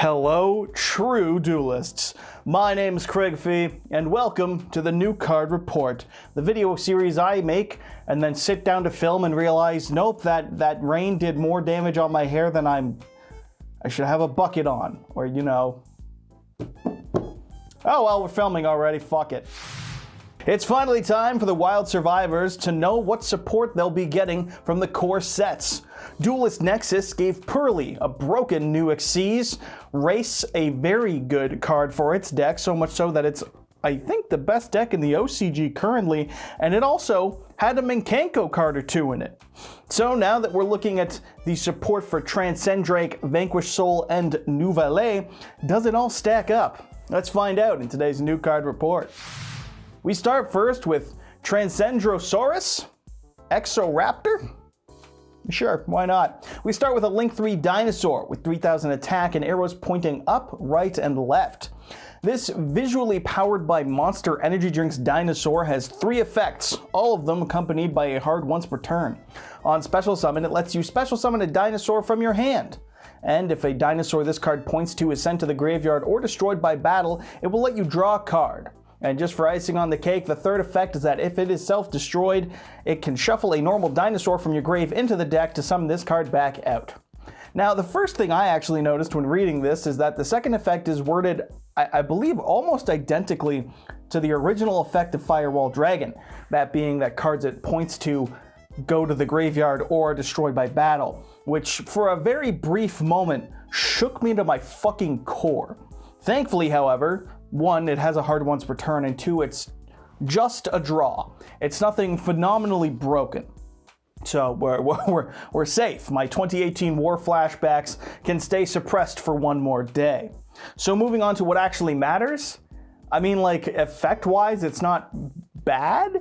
Hello, true duelists. My name is Craig Fee, and welcome to the New Card Report, the video series I make and then sit down to film and realize, nope, that rain did more damage on my hair than I should have a bucket on, or you know. Oh well, we're filming already, fuck it. It's finally time for the Wild Survivors to know what support they'll be getting from the core sets. Duelist Nexus gave Pearly a broken new Xyz, Race a very good card for its deck, so much so that it's, I think, the best deck in the OCG currently, and it also had a Minkanko card or two in it. So now that we're looking at the support for Transcendrake, Vanquish Soul, and Nouvelle, does it all stack up? Let's find out in today's New Card Report. We start first with Transcendrosaurus, Exoraptor. Sure, why not? We start with a Link 3 dinosaur with 3000 attack and arrows pointing up, right, and left. This visually powered by Monster Energy Drinks dinosaur has 3 effects, all of them accompanied by a hard once per turn. On special summon, it lets you special summon a dinosaur from your hand. And if a dinosaur this card points to is sent to the graveyard or destroyed by battle, it will let you draw a card. And just for icing on the cake, the third effect is that if it is self-destroyed, it can shuffle a normal dinosaur from your grave into the deck to summon this card back out. Now, the first thing I actually noticed when reading this is that the second effect is worded, I believe, almost identically to the original effect of Firewall Dragon, that being that cards it points to go to the graveyard or are destroyed by battle, which for a very brief moment shook me to my fucking core. Thankfully, however, 1, it has a hard once per turn, and 2, it's just a draw. It's nothing phenomenally broken. So we're safe. My 2018 war flashbacks can stay suppressed for one more day. So moving on to what actually matters, I mean, like, effect-wise, it's not bad.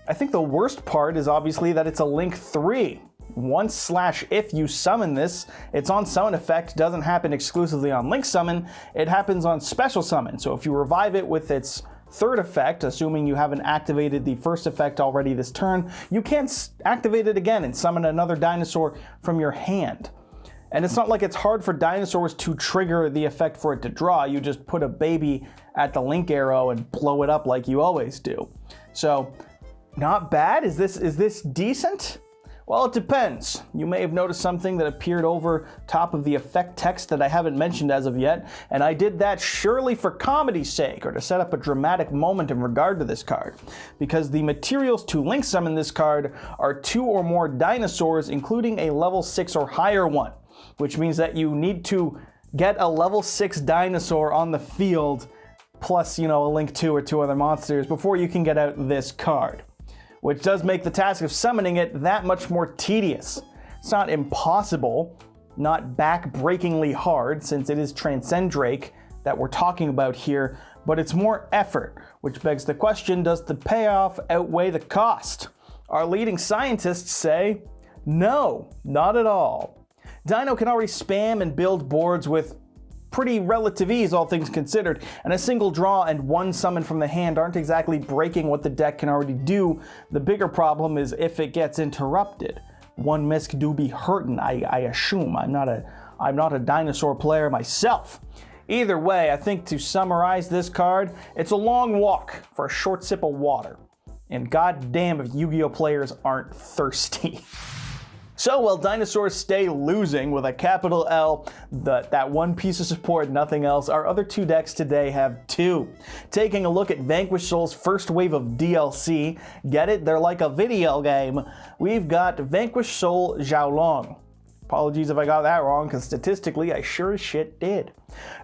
I think the worst part is obviously that it's a Link 3. Once/if you summon this, its on summon effect doesn't happen exclusively on Link Summon, it happens on Special Summon. So if you revive it with its third effect, assuming you haven't activated the first effect already this turn, you can activate it again and summon another dinosaur from your hand. And it's not like it's hard for dinosaurs to trigger the effect for it to draw, you just put a baby at the Link arrow and blow it up like you always do. So, not bad? Is this decent? Well, it depends. You may have noticed something that appeared over top of the effect text that I haven't mentioned as of yet, and I did that surely for comedy's sake, or to set up a dramatic moment in regard to this card. Because the materials to Link Summon this card are 2 or more dinosaurs, including a level 6 or higher one, which means that you need to get a level 6 dinosaur on the field, plus, you know, a Link 2 or 2 other monsters before you can get out this card, which does make the task of summoning it that much more tedious. It's not impossible, not back-breakingly hard, since it is Transcendrake that we're talking about here, but it's more effort, which begs the question, does the payoff outweigh the cost? Our leading scientists say, no, not at all. Dino can already spam and build boards with pretty relative ease, all things considered, and a single draw and 1 summon from the hand aren't exactly breaking what the deck can already do. The bigger problem is if it gets interrupted. 1 miss do be hurtin', I assume. I'm not a dinosaur player myself. Either way, I think to summarize this card, it's a long walk for a short sip of water. And goddamn if Yu-Gi-Oh players aren't thirsty. So while dinosaurs stay losing with a capital L, that one piece of support, nothing else, our other 2 decks today have 2. Taking a look at Vanquish Soul's first wave of DLC, get it? They're like a video game. We've got Vanquish Soul Xiaolong. Apologies if I got that wrong, because statistically I sure as shit did.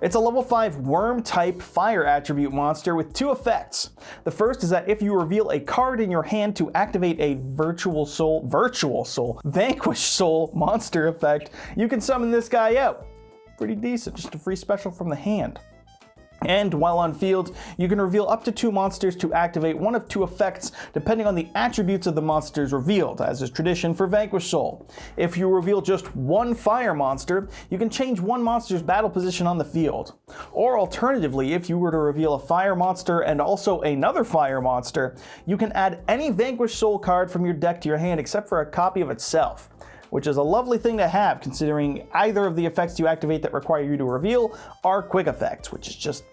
It's a level 5 worm-type fire attribute monster with 2 effects. The first is that if you reveal a card in your hand to activate a Vanquish Soul monster effect, you can summon this guy out. Pretty decent, just a free special from the hand. And while on field, you can reveal up to 2 monsters to activate one of 2 effects depending on the attributes of the monsters revealed, as is tradition for Vanquish Soul. If you reveal just 1 fire monster, you can change 1 monster's battle position on the field. Or alternatively, if you were to reveal a fire monster and also another fire monster, you can add any Vanquish Soul card from your deck to your hand except for a copy of itself. which is a lovely thing to have considering either of the effects you activate that require you to reveal are quick effects, which is just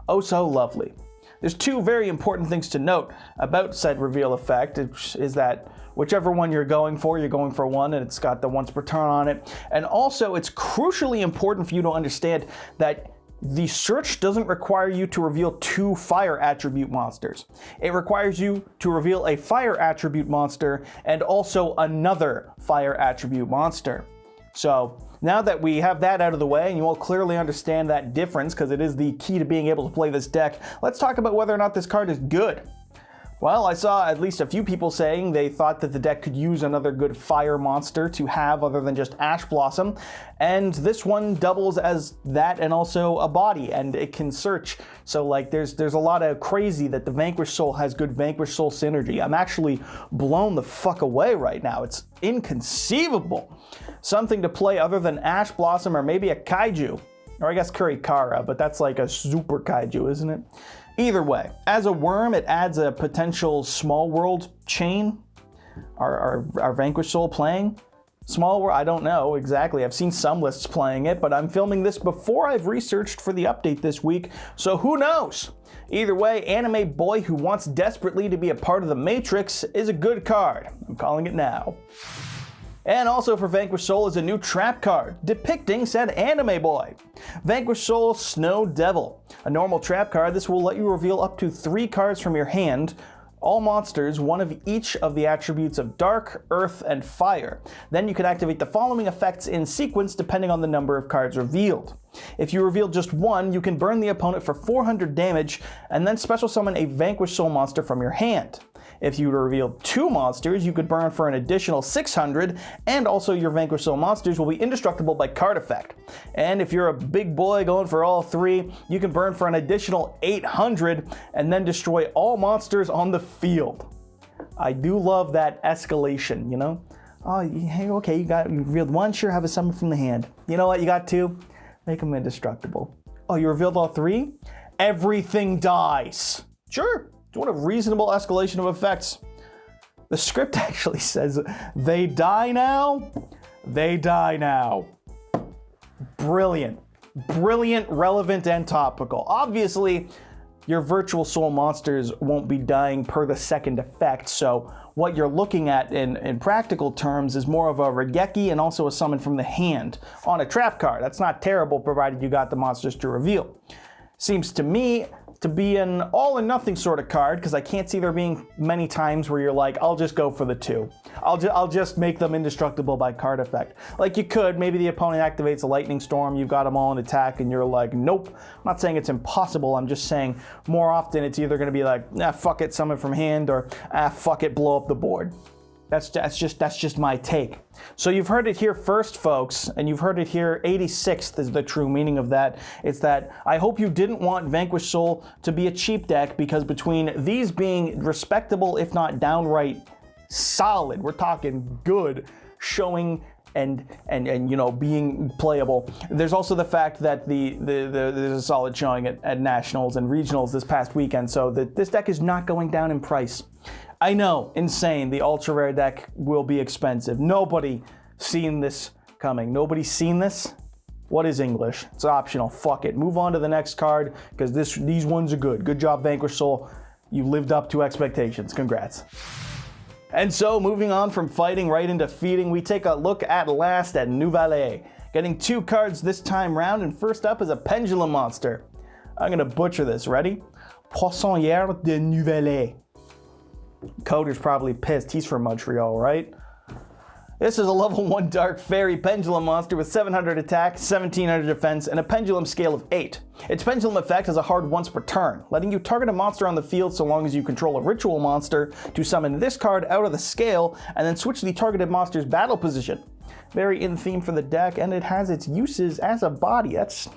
oh so lovely. There's two very important things to note about said reveal effect, which is that whichever one you're going for one, and it's got the once per turn on it. And also, it's crucially important for you to understand that the search doesn't require you to reveal 2 fire attribute monsters. It requires you to reveal a fire attribute monster and also another fire attribute monster. So now that we have that out of the way and you all clearly understand that difference because it is the key to being able to play this deck, let's talk about whether or not this card is good. Well, I saw at least a few people saying they thought that the deck could use another good fire monster to have other than just Ash Blossom, and this one doubles as that and also a body, and it can search. So like there's a lot of crazy that the Vanquish Soul has good Vanquish Soul synergy. I'm actually blown the fuck away right now. It's inconceivable. Something to play other than Ash Blossom or maybe a Kaiju, or I guess Kurikara, but that's like a super Kaiju, isn't it? Either way, as a worm, it adds a potential small world chain. Are Vanquish Soul playing small world? I don't know exactly. I've seen some lists playing it, but I'm filming this before I've researched for the update this week, so who knows? Either way, Anime Boy who wants desperately to be a part of the Matrix is a good card. I'm calling it now. And also for Vanquish Soul is a new trap card, depicting said Anime Boy. Vanquish Soul Snow Devil. A normal trap card, this will let you reveal up to 3 cards from your hand, all monsters, one of each of the attributes of Dark, Earth, and Fire. Then you can activate the following effects in sequence depending on the number of cards revealed. If you reveal just one, you can burn the opponent for 400 damage, and then special summon a Vanquish Soul monster from your hand. If you reveal 2 monsters, you could burn for an additional 600, and also your Vanquish Soul monsters will be indestructible by card effect. And if you're a big boy going for all 3, you can burn for an additional 800, and then destroy all monsters on the field. I do love that escalation, you know? Oh, hey, okay, you revealed 1, sure, have a summon from the hand. You know what, you got 2? Make them indestructible. Oh, you revealed all 3? Everything dies. Sure. What a reasonable escalation of effects. The script actually says, they die now, they die now. Brilliant. Brilliant, relevant, and topical. Obviously, your Virtual Soul monsters won't be dying per the second effect, so what you're looking at in practical terms is more of a Regeki and also a summon from the hand on a trap card. That's not terrible, provided you got the monsters to reveal. Seems to me to be an all-or-nothing sort of card, because I can't see there being many times where you're like, I'll just go for the 2. I'll just make them indestructible by card effect. Like you could, maybe the opponent activates a Lightning Storm, you've got them all in attack, and you're like, nope. I'm not saying it's impossible, I'm just saying more often it's either going to be like, ah, fuck it, summon from hand, or ah, fuck it, blow up the board. That's just my take. So you've heard it here first, folks, and you've heard it here 86th is the true meaning of that. It's that I hope you didn't want Vanquish Soul to be a cheap deck, because between these being respectable, if not downright solid, we're talking good, showing and you know, being playable. There's also the fact that there's a solid showing at nationals and regionals this past weekend, so that this deck is not going down in price. I know, insane, the ultra rare deck will be expensive. Nobody seen this coming. Nobody's seen this? What is English? It's optional, fuck it. Move on to the next card, because these ones are good. Good job, Vanquish Soul. You lived up to expectations, congrats. And so, moving on from fighting right into feeding, we take a look at last at Nouvelle. Getting 2 cards this time round, and first up is a Pendulum monster. I'm gonna butcher this, ready? Poissonnière de Nouvelle. Coder's probably pissed, he's from Montreal, right? This is a level 1 Dark Fairy Pendulum monster with 700 attack, 1700 defense, and a pendulum scale of 8. Its pendulum effect has a hard once per turn, letting you target a monster on the field so long as you control a ritual monster to summon this card out of the scale and then switch the targeted monster's battle position. Very in theme for the deck, and it has its uses as a body. That's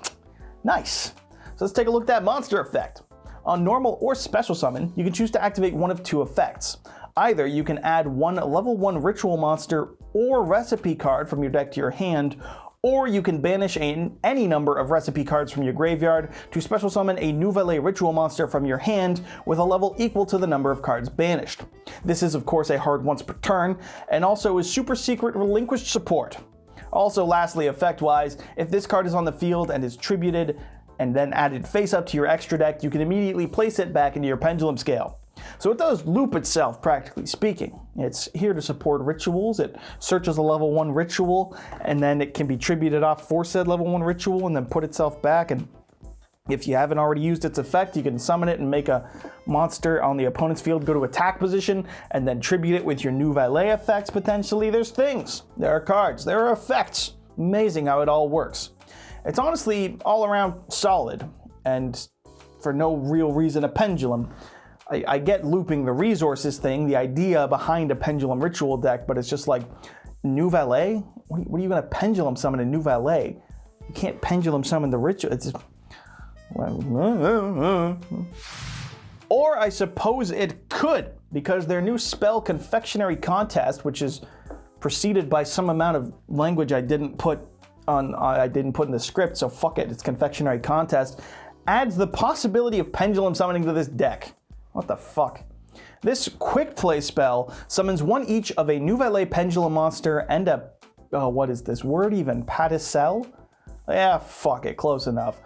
nice. So let's take a look at that monster effect. On normal or special summon, you can choose to activate one of 2 effects. Either you can add one level 1 ritual monster or recipe card from your deck to your hand, Or you can banish any number of recipe cards from your graveyard to special summon a Nouvelle ritual monster from your hand with a level equal to the number of cards banished. This is of course a hard once per turn, and also is super secret relinquished support. Also, lastly, effect-wise, if this card is on the field and is tributed and then added face-up to your extra deck, you can immediately place it back into your pendulum scale. So it does loop itself, practically speaking. It's here to support rituals. It searches a level 1 ritual, and then it can be tributed off for said level 1 ritual and then put itself back. And if you haven't already used its effect, you can summon it and make a monster on the opponent's field go to attack position, and then tribute it with your Nouvelle effects potentially. There's things, there are cards, there are effects. Amazing how it all works. It's honestly all around solid, and for no real reason a pendulum. I get looping the resources thing, the idea behind a pendulum ritual deck, but it's just like, Nouvelle? What are you going to pendulum summon a Nouvelle? You can't pendulum summon the ritual. It's just... Or I suppose it could, because their new spell Confectionery Contest, which is preceded by some amount of language I didn't put in the script, so fuck it, it's Confectionery Contest, adds the possibility of pendulum summoning to this deck. What the fuck? This quick play spell summons one each of a Nouvelle pendulum monster and a... oh, what is this word even? Paticelle? Yeah, fuck it, close enough.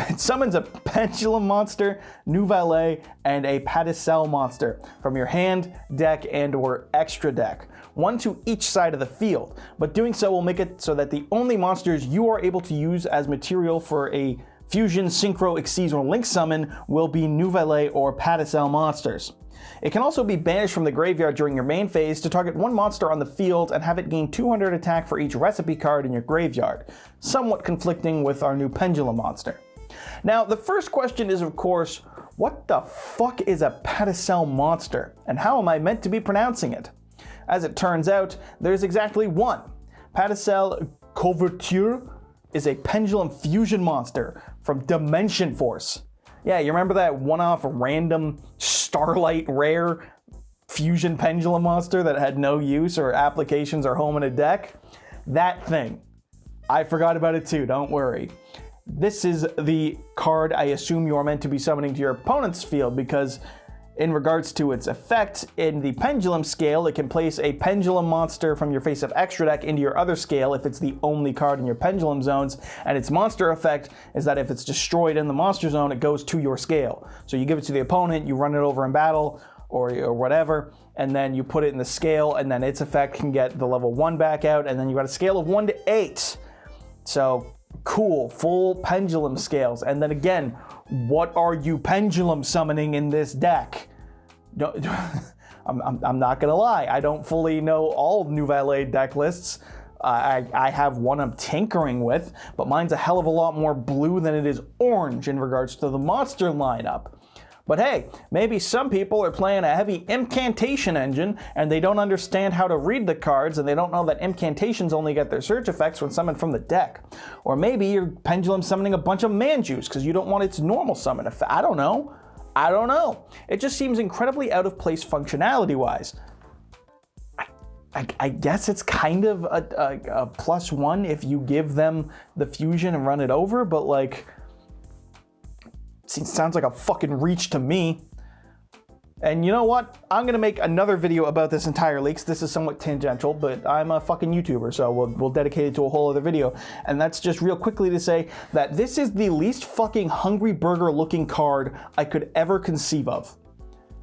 It summons a pendulum monster, Nouvelle, and a Paticelle monster from your hand, deck, and or extra deck. One to each side of the field, but doing so will make it so that the only monsters you are able to use as material for a Fusion, Synchro, Xyz, or Link summon will be Nouvelle or Paticelle monsters. It can also be banished from the graveyard during your main phase to target one monster on the field and have it gain 200 attack for each recipe card in your graveyard, somewhat conflicting with our new pendulum monster. Now, the first question is, of course, what the fuck is a Paticelle monster, and how am I meant to be pronouncing it? As it turns out, there's exactly one. Paticelle Couverture is a pendulum fusion monster from Dimension Force. Yeah, you remember that one-off random Starlight rare fusion pendulum monster that had no use or applications or home in a deck? That thing. I forgot about it too, don't worry. This is the card I assume you are meant to be summoning to your opponent's field, because in regards to its effect, in the pendulum scale, it can place a pendulum monster from your face-up extra deck into your other scale if it's the only card in your pendulum zones, and its monster effect is that if it's destroyed in the monster zone, it goes to your scale. So you give it to the opponent, you run it over in battle, or whatever, and then you put it in the scale, and then its effect can get the level 1 back out, and then you got a scale of 1 to 8. So, cool, full pendulum scales. And then again, what are you pendulum summoning in this deck? No, I'm not gonna lie, I don't fully know all Nouvelle deck lists. I have one I'm tinkering with, but mine's a hell of a lot more blue than it is orange in regards to the monster lineup. But hey, maybe some people are playing a heavy incantation engine and they don't understand how to read the cards, and they don't know that incantations only get their search effects when summoned from the deck. Or maybe you're pendulum summoning a bunch of man juice because you don't want its normal summon effect. I don't know. It just seems incredibly out of place functionality-wise. I guess it's kind of a +1 if you give them the fusion and run it over, but like... sounds like a fucking reach to me. And you know what? I'm gonna make another video about this entirely, because this is somewhat tangential, but I'm a fucking YouTuber, so we'll dedicate it to a whole other video. And that's just real quickly to say that this is the least fucking Hungry Burger looking card I could ever conceive of.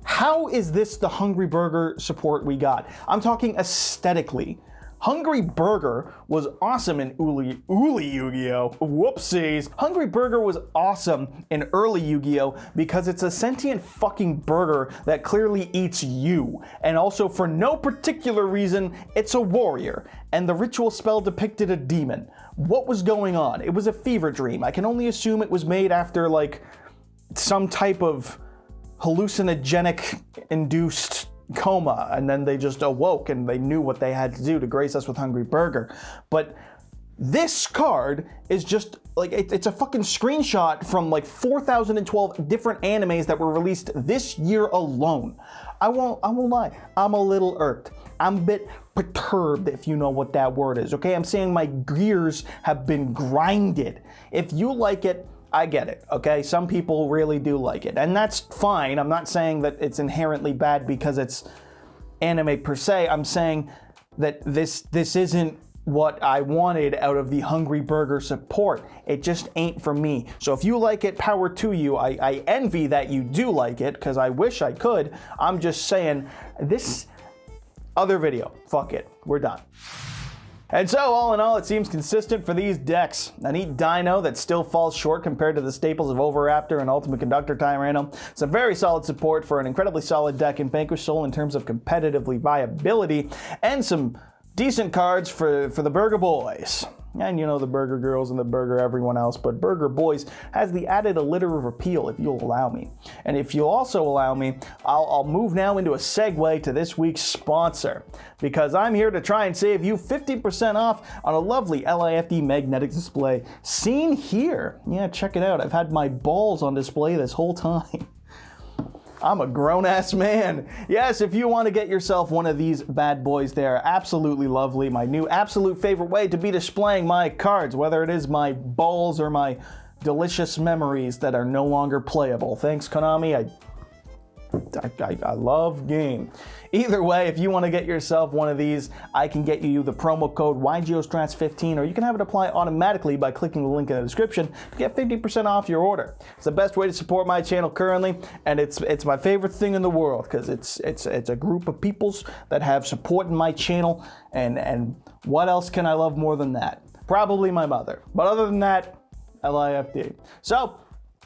How is this the Hungry Burger support we got? I'm talking aesthetically. Hungry Burger was awesome in early Yu-Gi-Oh! Whoopsies. Hungry Burger was awesome in early Yu-Gi-Oh! Because it's a sentient fucking burger that clearly eats you. And also, for no particular reason, it's a warrior. And the ritual spell depicted a demon. What was going on? It was a fever dream. I can only assume it was made after, like, some type of hallucinogenic induced coma, and then they just awoke and they knew what they had to do to grace us with Hungry Burger. But this card is just like, it's a fucking screenshot from like 4,012 different animes that were released this year alone. I won't lie, I'm a little irked. I'm a bit perturbed, if you know what that word is, okay? I'm saying my gears have been grinded. If you like it, I get it, okay? Some people really do like it, and that's fine. I'm not saying that it's inherently bad because it's anime per se. I'm saying that this isn't what I wanted out of the Hungry Burger support. It just ain't for me. So if you like it, power to you. I envy that you do like it, because I wish I could. I'm just saying, this other video, fuck it, we're done. And so, all in all, it seems consistent for these decks. A neat dino that still falls short compared to the staples of Overraptor and Ultimate Conductor Tyranno. Some very solid support for an incredibly solid deck in Vanquish Soul in terms of competitively viability, and some decent cards for the Burger Boys. And you know, the Burger Girls and the Burger everyone else, but Burger Boys has the added alliterative appeal, if you'll allow me. And if you'll also allow me, I'll move now into a segue to this week's sponsor, because I'm here to try and save you 50% off on a lovely LIFD magnetic display seen here. Yeah, check it out. I've had my balls on display this whole time. I'm a grown-ass man. Yes, if you want to get yourself one of these bad boys, they are absolutely lovely. My new absolute favorite way to be displaying my cards, whether it is my balls or my delicious memories that are no longer playable. Thanks, Konami. I love game. Either way, if you want to get yourself one of these, I can get you the promo code YGOStrats15, or you can have it apply automatically by clicking the link in the description to get 50% off your order. It's the best way to support my channel currently, and it's my favorite thing in the world, because it's a group of peoples that have supported my channel, and what else can I love more than that? Probably my mother. But other than that, LIFD. So,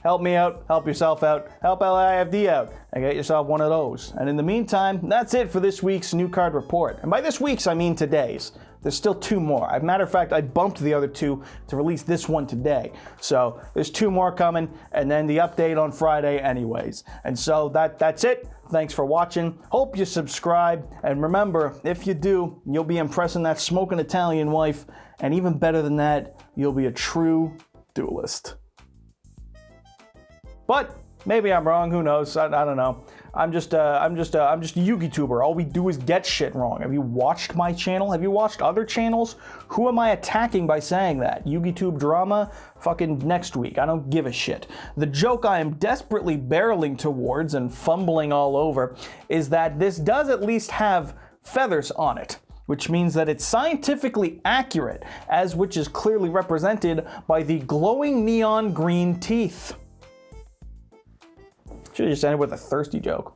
help me out, help yourself out, help LIFD out, and get yourself one of those. And in the meantime, that's it for this week's new card report. And by this week's, I mean today's. There's still 2 more. As a matter of fact, I bumped the other 2 to release this one today. So there's 2 more coming, and then the update on Friday anyways. And so that's it. Thanks for watching. Hope you subscribe. And remember, if you do, you'll be impressing that smoking Italian wife. And even better than that, you'll be a true duelist. But maybe I'm wrong. Who knows? I don't know. I'm just a Yugituber. All we do is get shit wrong. Have you watched my channel? Have you watched other channels? Who am I attacking by saying that? Yugitube drama? Fucking next week. I don't give a shit. The joke I am desperately barreling towards and fumbling all over is that this does at least have feathers on it, which means that it's scientifically accurate, which is clearly represented by the glowing neon green teeth. Should have just ended with a thirsty joke.